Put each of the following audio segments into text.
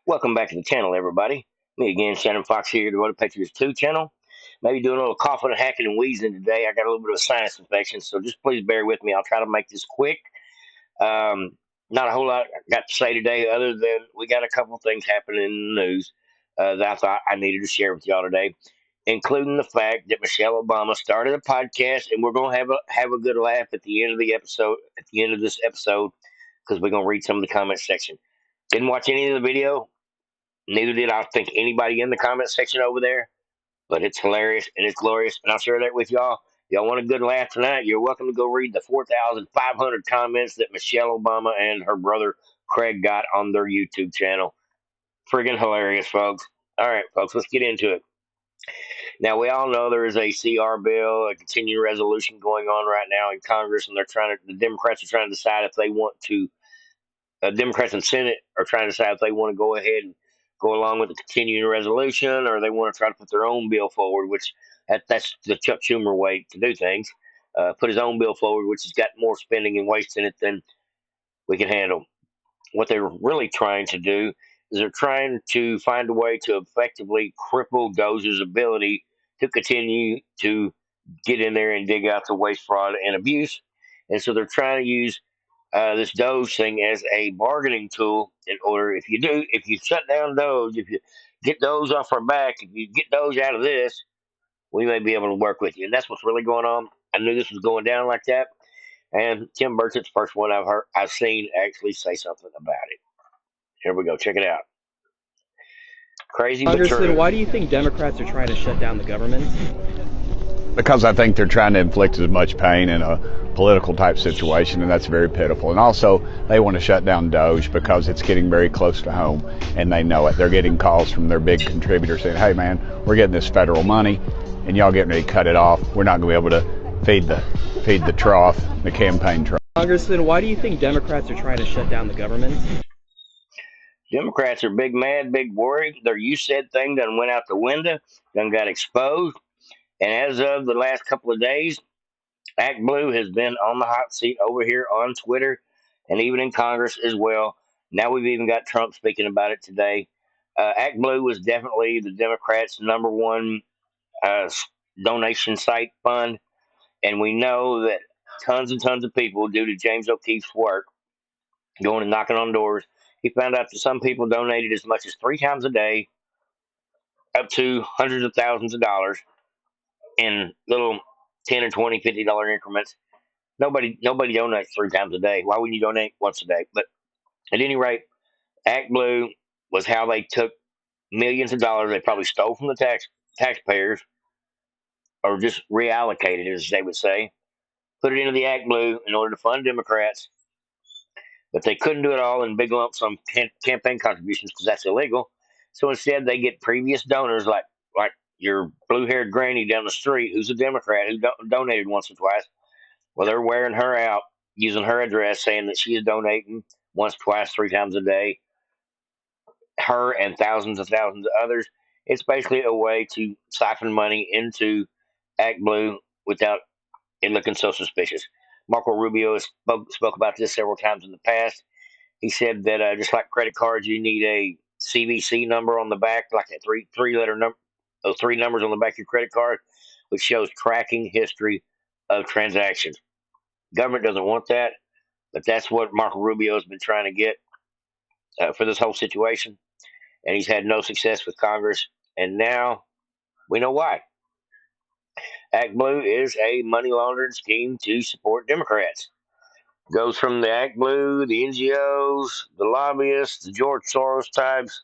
Welcome back to the channel, everybody. Me again, Shannon Fox here, the Road to Patriots 2 channel. Maybe doing a little coughing and hacking and wheezing today. I got a little bit of a sinus infection, so just please bear with me. I'll try to make this quick. Not a whole lot I got to say today, other than we got a couple of things happening in the news that I thought I needed to share with y'all today, including the fact that Michelle Obama started a podcast, and we're gonna have a good laugh at the end of the episode. At the end of this episode, because we're gonna read some of the comment section. Didn't watch any of the video. Neither did I think anybody in the comment section over there, but it's hilarious and it's glorious, and I'll share that with y'all. Y'all want a good laugh tonight? You're welcome to go read the 4,500 comments that Michelle Obama and her brother Craig got on their YouTube channel. Friggin' hilarious, folks. All right, folks, let's get into it. Now, we all know there is a CR bill, a continuing resolution going on right now in Congress, and the Democrats are trying to decide if they want to Democrats in Senate are trying to decide if they want to go ahead and go along with the continuing resolution, or they want to try to put their own bill forward, which that's the Chuck Schumer way to do things. Put his own bill forward, which has got more spending and waste in it than we can handle. What they're really trying to do is they're trying to find a way to effectively cripple Doge's ability to continue to get in there and dig out the waste, fraud, and abuse. And so they're trying to use this Doge thing as a bargaining tool in order, if you shut down Doge, if you get Doge off our back, if you get Doge out of this, we may be able to work with you. And that's what's really going on. I knew this was going down like that. And Tim Burchett's the first one I've seen actually say something about it. Here we go. Check it out. Crazy but Congressman, true. why do you think Democrats are trying to shut down the government? Because I think they're trying to inflict as much pain in a political type situation, and that's very pitiful. And also, they want to shut down Doge because it's getting very close to home, and they know it. They're getting calls from their big contributors saying, hey man, we're getting this federal money, and y'all getting ready to cut it off. We're not going to be able to feed the trough, the campaign trough. Congressman, why do you think Democrats are trying to shut down the government? Democrats are big mad, big worried. Their "you said" thing done went out the window, done got exposed. And as of the last couple of days, ACTBLUE has been on the hot seat over here on Twitter and even in Congress as well. Now we've even got Trump speaking about it today. ACTBLUE was definitely the Democrats' number one uh, donation site fund, and we know that tons and tons of people, due to James O'Keefe's work, going and knocking on doors, he found out that some people donated as much as 3 times a day, up to hundreds of thousands of dollars in little 10 or 20, $50 increments. Nobody donates 3 times a day. Why wouldn't you donate once a day? But at any rate, ActBlue was how they took millions of dollars they probably stole from the taxpayers, or just reallocated, as they would say, put it into the ActBlue in order to fund Democrats. But they couldn't do it all in big lump sum campaign contributions because that's illegal. So instead, they get previous donors like your blue-haired granny down the street who's a Democrat who donated once or twice. Well, they're wearing her out, using her address, saying that she is donating once, twice, 3 times a day. Her and thousands of others. It's basically a way to siphon money into ActBlue without it looking so suspicious. Marco Rubio spoke about this several times in the past. He said that just like credit cards, you need a CVC number on the back, like a three letter number, those 3 numbers on the back of your credit card, which shows tracking history of transactions. Government doesn't want that, but that's what Marco Rubio has been trying to get for this whole situation, and he's had no success with Congress, and now we know why. ActBlue is a money laundering scheme to support Democrats. Goes from the ActBlue, the NGOs, the lobbyists, the George Soros types,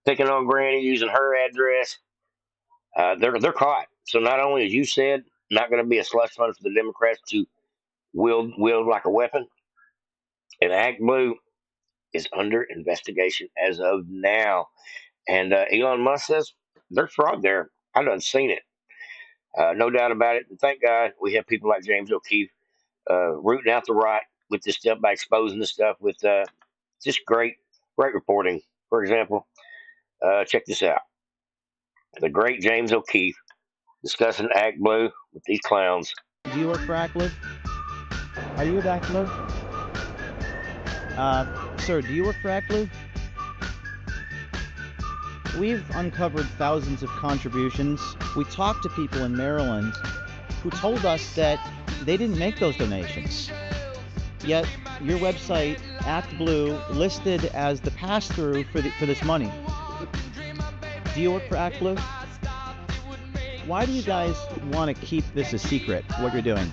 picking on Granny using her address. They're caught. So not only, as you said, not going to be a slush fund for the Democrats to wield like a weapon, and ActBlue is under investigation as of now. And Elon Musk says there's fraud there. I done seen it. No doubt about it. And thank God we have people like James O'Keefe rooting out the rot with this stuff by exposing this stuff with just great reporting. For example, check this out. The great James O'Keefe discussing ActBlue with these clowns. Do you work for ACTBLUE? Are you with ACTBLUE? Sir, do you work for ACTBLUE? we've uncovered thousands of contributions. We talked to people in Maryland who told us that they didn't make those donations. Yet your website, ACTBLUE, listed as the pass-through for this money. Do you work for ACTBLUE? Why do you guys want to keep this a secret, what you're doing?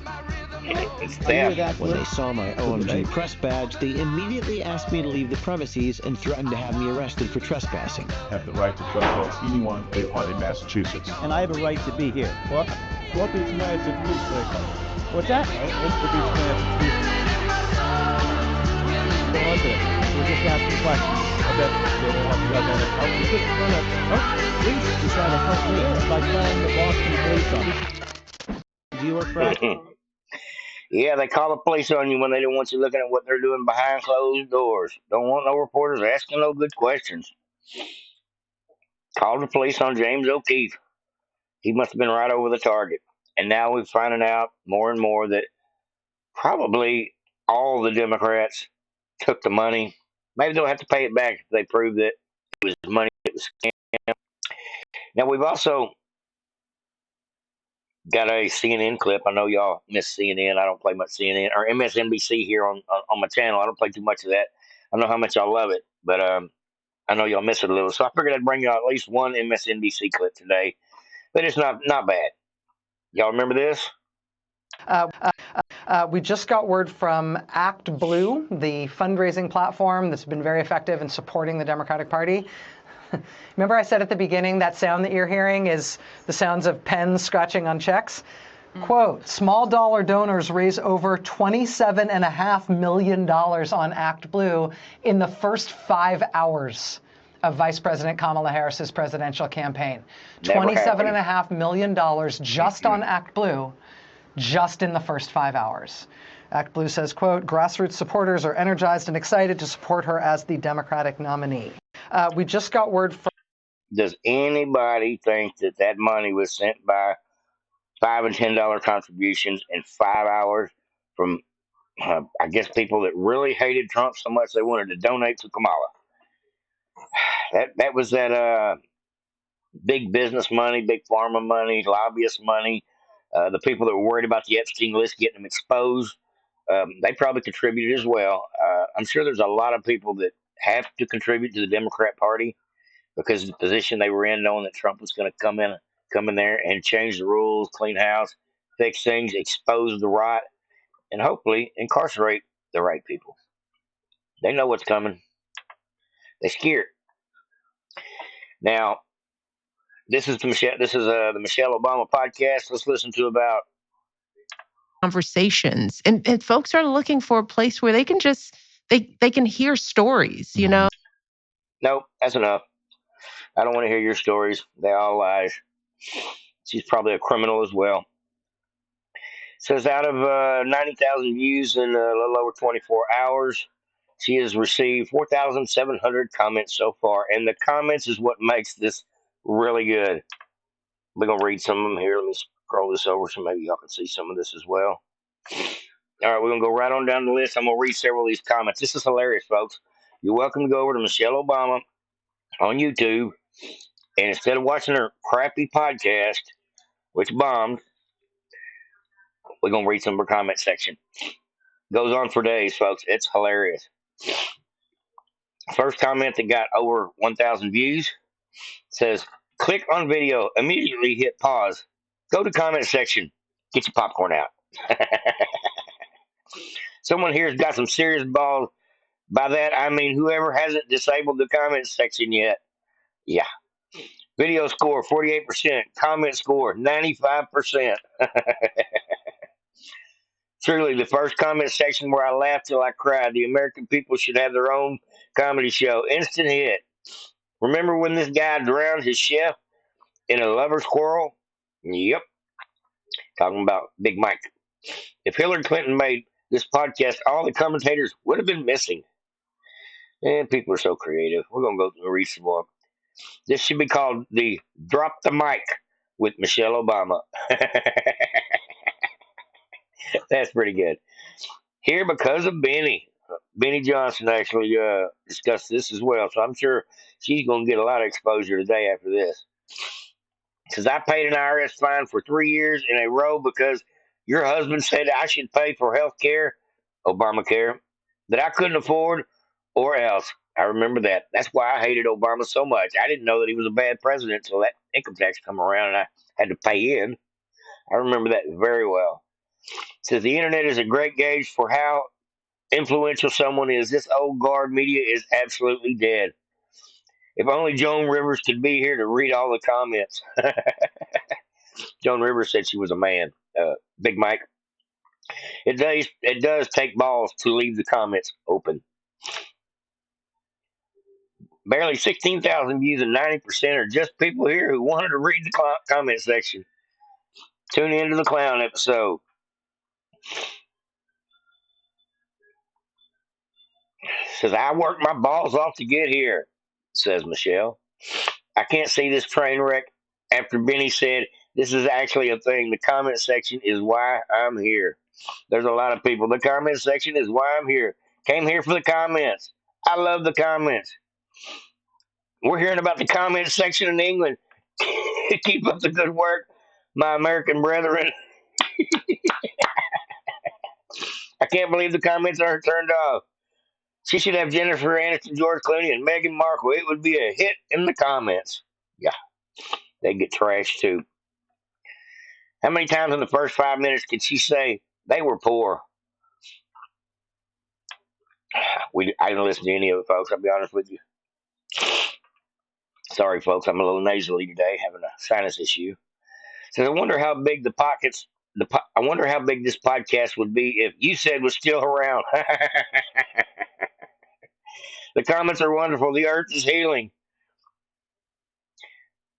It's Are you theft. with ACTBLUE? When they saw my OMG press badge, they immediately asked me to leave the premises and threatened to have me arrested for trespassing. Have the right to trespass anyone they want in Massachusetts. And I have a right to be here. What is Massachusetts? What's that? Introduce Massachusetts. We're just asking questions. I bet they don't want you guys on it. You're just trying to police. You're trying to help me by calling the Boston police on me. Do you work for ACTBLUE? Yeah, they call the police on you when they don't want you looking at what they're doing behind closed doors. Don't want no reporters asking no good questions. Called the police on James O'Keefe. He must have been right over the target. And now we're finding out more and more that probably all the Democrats took the money. Maybe they'll have to pay it back if they prove that it was money that was scammed. Now we've also got a CNN clip. I know y'all miss CNN. I don't play much CNN or MSNBC here on my channel. I don't play too much of that. I know how much y'all love it, but I know y'all miss it a little. So I figured I'd bring y'all at least one MSNBC clip today. But it's not bad. Y'all remember this? We just got word from ACTBLUE, the fundraising platform that's been very effective in supporting the Democratic Party. Remember I said at the beginning that sound that you're hearing is the sounds of pens scratching on checks? Quote, small dollar donors raise over $27.5 million on ACTBLUE in the first 5 hours of Vice President Kamala Harris's presidential campaign. $27.5 million just on ACTBLUE, just in the first 5 hours. ACTBLUE says, quote, grassroots supporters are energized and excited to support her as the Democratic nominee. We just got word from... Does anybody think that money was sent by $5 and $10 contributions in 5 hours from, I guess, people that really hated Trump so much they wanted to donate to Kamala? That was that big business money, big pharma money, lobbyist money. The people that were worried about the Epstein list getting them exposed, they probably contributed as well. I'm sure there's a lot of people that have to contribute to the Democrat Party because of the position they were in, knowing that Trump was going to come in there and change the rules, clean house, fix things, expose the rot, and hopefully incarcerate the right people. They know what's coming. They're scared. Now, this is the Michelle Obama podcast. Let's listen to about conversations, and folks are looking for a place where they can just they can hear stories, you know. Nope, that's enough. I don't want to hear your stories. They're all lies. She's probably a criminal as well. Says out of 90,000 views in a little over 24 hours, she has received 4,700 comments so far. And the comments is what makes this really good. We're going to read some of them here. Let me scroll this over so maybe y'all can see some of this as well. All right, we're going to go right on down the list. I'm going to read several of these comments. This is hilarious, folks. You're welcome to go over to Michelle Obama on YouTube. And instead of watching her crappy podcast, which bombed, we're going to read some of her comment section. Goes on for days, folks. It's hilarious. First comment that got over 1,000 views says, click on video, immediately hit pause. Go to comment section. Get your popcorn out. Someone here's got some serious balls. By that, I mean whoever hasn't disabled the comment section yet. Yeah. Video score, 48%. Comment score, 95%. Truly, the first comment section where I laughed till I cried. The American people should have their own comedy show. Instant hit. Remember when this guy drowned his chef in a lover's quarrel? Yep. Talking about Big Mike. If Hillary Clinton made this podcast, all the commentators would have been missing. And people are so creative. We're going to go through and read some more. This should be called the Drop the Mic with Michelle Obama. That's pretty good. Here because of Benny. Benny Johnson actually discussed this as well, so I'm sure she's going to get a lot of exposure today after this. Says, I paid an IRS fine for 3 years in a row because your husband said I should pay for health care, Obamacare, that I couldn't afford or else. I remember that. That's why I hated Obama so much. I didn't know that he was a bad president until that income tax come around and I had to pay in. I remember that very well. Says the internet is a great gauge for how influential someone is. This old guard media is absolutely dead. If only Joan Rivers could be here to read all the comments. Joan Rivers said she was a man. Big Mike. It does take balls to leave the comments open. Barely 16,000 views and 90% are just people here who wanted to read the comment section. Tune into the clown episode. Says, I worked my balls off to get here, says Michelle. I can't see this train wreck after Benny said this is actually a thing. The comment section is why I'm here. There's a lot of people. The comment section is why I'm here. Came here for the comments. I love the comments. We're hearing about the comment section in England. Keep up the good work, my American brethren. I can't believe the comments aren't turned off. She should have Jennifer Aniston, George Clooney, and Meghan Markle. It would be a hit in the comments. Yeah, they get trashed too. How many times in the first 5 minutes could she say they were poor? I didn't listen to any of it, folks. I'll be honest with you. Sorry, folks. I'm a little nasally today, having a sinus issue. So I wonder how big the pockets. I wonder how big this podcast would be if you said was still around. The comments are wonderful. The earth is healing.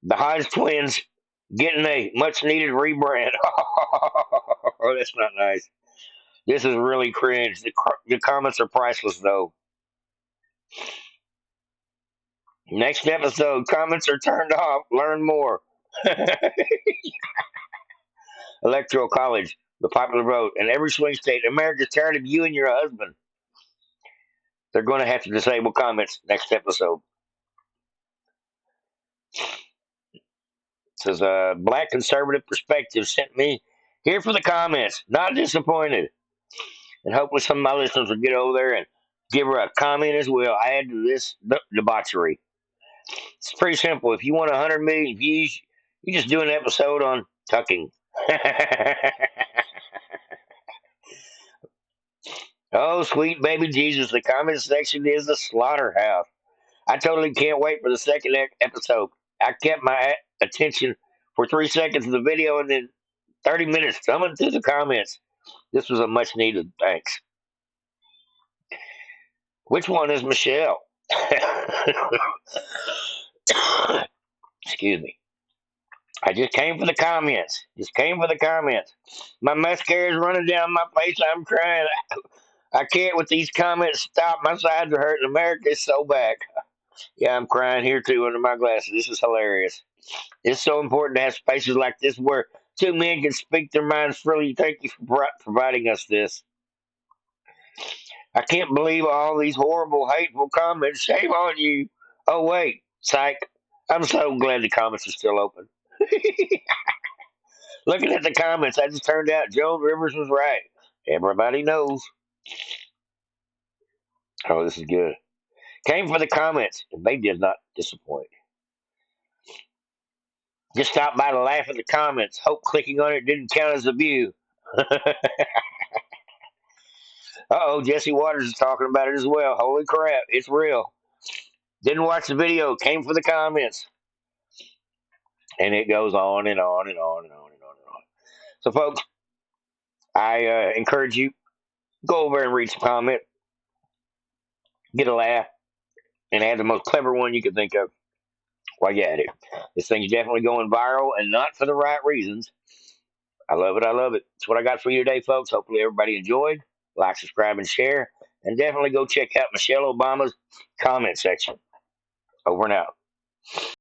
The Hodge twins getting a much needed rebrand. Oh, that's not nice. This is really cringe. The comments are priceless, though. Next episode, comments are turned off. Learn more. Electoral college, the popular vote, in every swing state. America's tired of you and your husband. They're going to have to disable comments next episode. It says, Black Conservative Perspective sent me here for the comments. Not disappointed. And hopefully some of my listeners will get over there and give her a comment as well. Add to this debauchery. It's pretty simple. If you want 100 million views, you just do an episode on tucking. Oh, sweet baby Jesus. The comment section is a slaughterhouse. I totally can't wait for the second episode. I kept my attention for 3 seconds of the video and then 30 minutes thumbing through the comments. This was a much needed thanks. Which one is Michelle? Excuse me. I just came for the comments. My mascara is running down my face. I'm crying. I can't with these comments. Stop. My sides are hurting. America is so back. Yeah, I'm crying here too under my glasses. This is hilarious. It's so important to have spaces like this where two men can speak their minds freely. Thank you for providing us this. I can't believe all these horrible, hateful comments. Shame on you. Oh, wait. Psych. I'm so glad the comments are still open. Looking at the comments, I just turned out Joan Rivers was right. Everybody knows. Oh, this is good. Came for the comments, and they did not disappoint. Just stopped by to laugh at the comments. Hope clicking on it didn't count as a view. Uh-oh, Jesse Waters is talking about it as well. Holy crap, it's real. Didn't watch the video, came for the comments. And it goes on and on and on and on and on and on. So, folks, I encourage you, go over and read some comment, get a laugh, and add the most clever one you can think of while you're at it. This thing's definitely going viral and not for the right reasons. I love it. I love it. That's what I got for you today, folks. Hopefully everybody enjoyed. Like, subscribe, and share. And definitely go check out Michelle Obama's comment section. Over and out.